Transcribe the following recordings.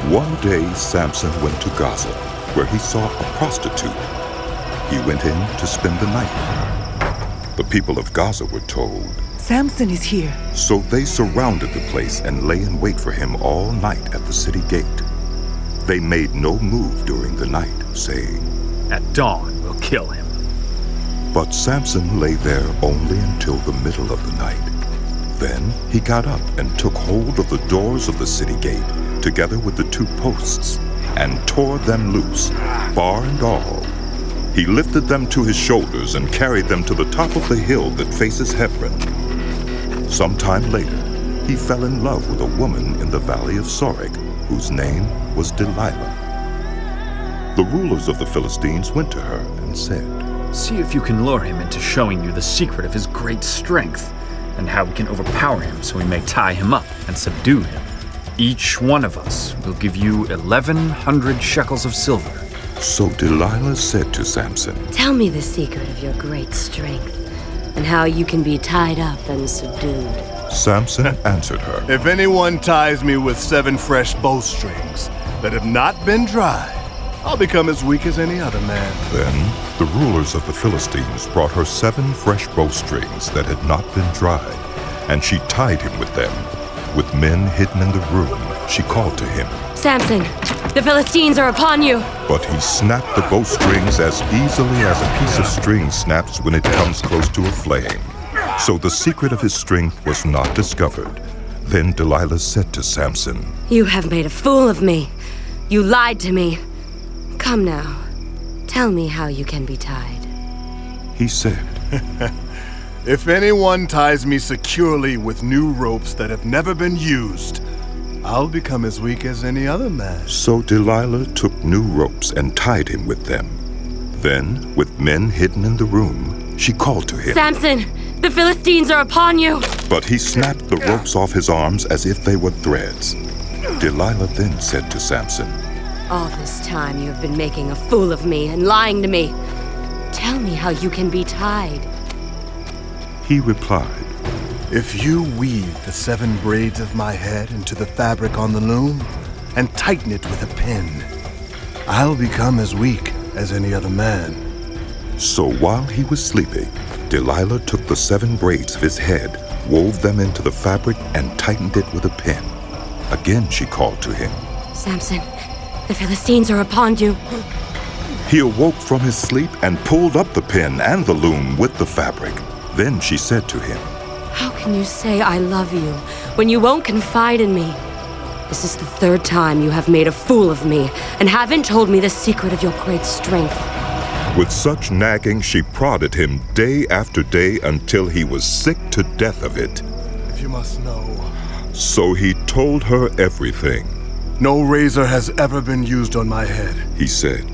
One day Samson went to Gaza, where he saw a prostitute. He went in to spend the night. The people of Gaza were told, "Samson is here." So they surrounded the place and lay in wait for him all night at the city gate. They made no move during the night, saying, "At dawn we'll kill him." But Samson lay there only until the middle of the night. Then he got up and took hold of the doors of the city gate, together with the 2 posts, and tore them loose, bar and all. He lifted them to his shoulders and carried them to the top of the hill that faces Hebron. Sometime later, he fell in love with a woman in the Valley of Sorek, whose name was Delilah. The rulers of the Philistines went to her and said, "See if you can lure him into showing you the secret of his great strength, and how we can overpower him so we may tie him up and subdue him. Each one of us will give you 1,100 shekels of silver." So Delilah said to Samson, "Tell me the secret of your great strength, and how you can be tied up and subdued." Samson answered her, "If anyone ties me with 7 fresh bowstrings that have not been dried, I'll become as weak as any other man." Then the rulers of the Philistines brought her 7 fresh bowstrings that had not been dried, and she tied him with them. With men hidden in the room, she called to him, "Samson, the Philistines are upon you!" But he snapped the bowstrings as easily as a piece of string snaps when it comes close to a flame. So the secret of his strength was not discovered. Then Delilah said to Samson, "You have made a fool of me. You lied to me. Come now, tell me how you can be tied." He said, "If anyone ties me securely with new ropes that have never been used, I'll become as weak as any other man." So Delilah took new ropes and tied him with them. Then, with men hidden in the room, she called to him, "Samson, the Philistines are upon you!" But he snapped the ropes off his arms as if they were threads. Delilah then said to Samson, "All this time you have been making a fool of me and lying to me. Tell me how you can be tied." He replied, "If you weave the 7 braids of my head into the fabric on the loom and tighten it with a pin, I'll become as weak as any other man." So while he was sleeping, Delilah took the 7 braids of his head, wove them into the fabric, and tightened it with a pin. Again she called to him. "Samson, the Philistines are upon you." He awoke from his sleep and pulled up the pin and the loom with the fabric. Then she said to him, "How can you say I love you when you won't confide in me? This is the 3rd time you have made a fool of me and haven't told me the secret of your great strength." With such nagging, she prodded him day after day until he was sick to death of it. "If you must know." So he told her everything. "No razor has ever been used on my head, He said,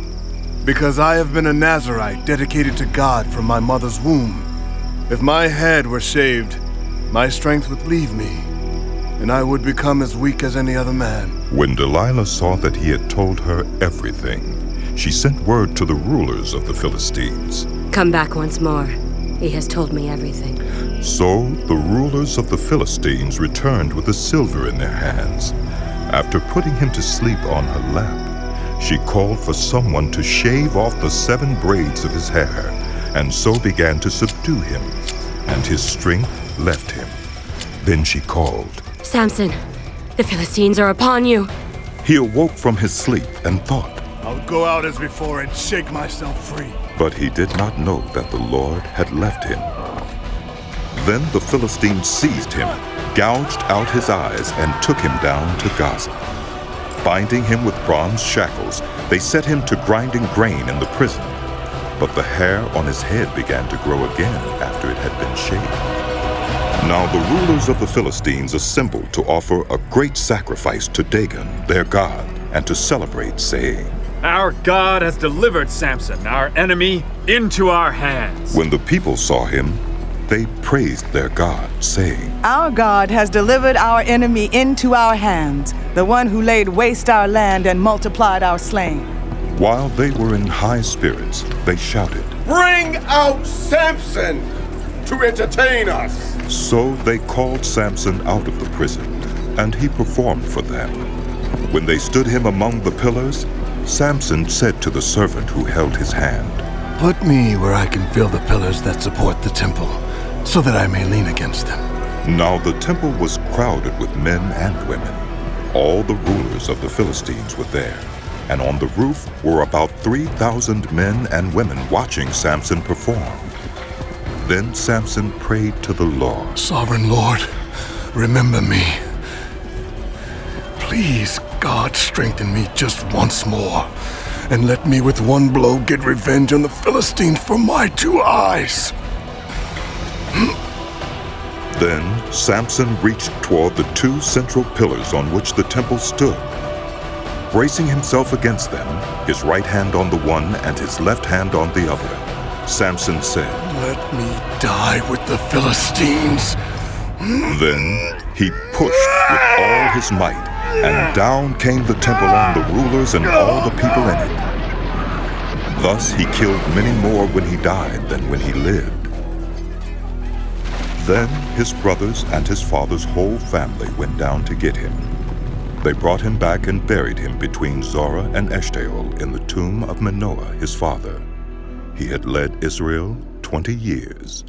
because I have been a Nazirite dedicated to God from my mother's womb. If my head were shaved, my strength would leave me, and I would become as weak as any other man." When Delilah saw that he had told her everything, she sent word to the rulers of the Philistines. "Come back once more. He has told me everything." So the rulers of the Philistines returned with the silver in their hands. After putting him to sleep on her lap, she called for someone to shave off the 7 braids of his hair, and so began to subdue him, and his strength left him. Then she called, "Samson, the Philistines are upon you." He awoke from his sleep and thought, "I'll go out as before and shake myself free." but he did not know that the Lord had left him. Then the Philistines seized him, gouged out his eyes, and took him down to Gaza. Binding him with bronze shackles, they set him to grinding grain in the prison. But the hair on his head began to grow again after it had been shaved. Now the rulers of the Philistines assembled to offer a great sacrifice to Dagon, their god, and to celebrate, saying, "Our God has delivered Samson, our enemy, into our hands." When the people saw him, they praised their God, saying, "Our God has delivered our enemy into our hands, the one who laid waste our land and multiplied our slain." While they were in high spirits, they shouted, "Bring out Samson to entertain us!" So they called Samson out of the prison, and he performed for them. When they stood him among the pillars, Samson said to the servant who held his hand, "Put me where I can feel the pillars that support the temple, so that I may lean against them." Now the temple was crowded with men and women. All the rulers of the Philistines were there, and on the roof were about 3,000 men and women watching Samson perform. Then Samson prayed to the Lord. "Sovereign Lord, remember me. Please, God, strengthen me just once more, and let me with one blow get revenge on the Philistines for my 2 eyes." Then Samson reached toward the 2 central pillars on which the temple stood. Bracing himself against them, his right hand on the one and his left hand on the other, Samson said, "Let me die with the Philistines." Then he pushed with all his might, and down came the temple on the rulers and all the people in it. Thus he killed many more when he died than when he lived. Then his brothers and his father's whole family went down to get him. They brought him back and buried him between Zorah and Eshtaol in the tomb of Manoah his father. He had led Israel 20 years.